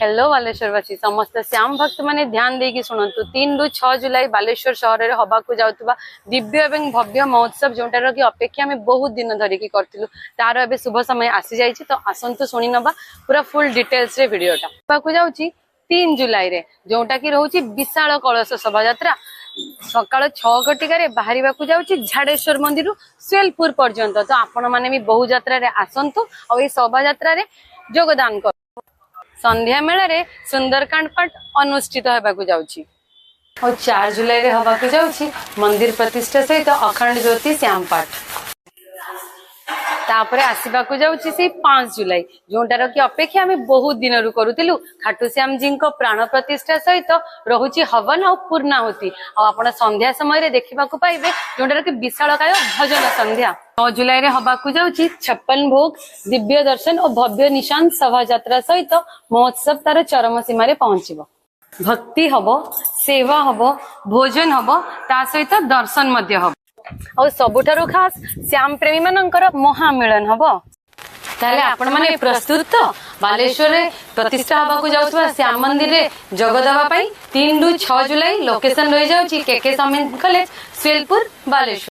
Hello बालेश्वरवासी समस्त श्याम भक्त माने ध्यान देकी शुणु 3 रु 6 जुलाई बालेश्वर सहर में हवा को जाउतबा दिव्य एवं भव्य महोत्सव जोटार की अपेक्षा आम बहुत दिन धरिकी करथिलु तार एबे शुभ समय आसी जाइछि। तो आसंतु सुनी नबा पूरा फुल डिटेल्स रे वीडियोटा हवा को जाउछि 3 जुलाई रे जोटा की रहउछि विशाल कलश शोभा यात्रा सकाळ 6 घटिका बाहर जाऊँगी झाड़ेश्वर मंदिर स्वेलपुर पर्यंत। तो आपण माने भी बहु यात्रा रे आसंतु और ये शोभा यात्रा रे योगदान कर संध्या मेला रे सुंदरकांड पाठ अनुष्ठित होबाकू जाउछि और 4 जुलाई रे होबाकू जाउछि मंदिर प्रतिष्ठा सहित अखंड ज्योति श्याम पाठ। तापरे आसीबाकू जाउछि से 5 जुलाई जोटार की अपेक्षा आम बहुत दिन रु करूतिलु खाटू श्याम जी को प्राण प्रतिष्ठा सहित रहुछि हवन और पूर्णाहुति और आपण संध्या समय रे देखिबाकू पाइबे जोटार की विशालकाय भजन संध्या। 9 जुलाई रे हबाकू जाउछि 56 भोग दिव्य दर्शन और भव्य निशान शोभा यात्रा सहित महोत्सव तार चरम सीमा रे पहुंचीबो। भक्ति हबो सेवा हबो भोजन हबो ता सहित दर्शन मध्य हबो और सबुठारु खास श्याम प्रेमी मानकर महामिलन हबो। ताले आपण माने प्रस्तुत तो बालेश्वर रे प्रतिष्ठा हबाकू जाउतबा श्याम मंदिर रे जग दवा पई 3 रु 6 जुलाई लोकेशन रहि जाउछि केके समिति कॉलेज स्वेलपुर बालेश्वर।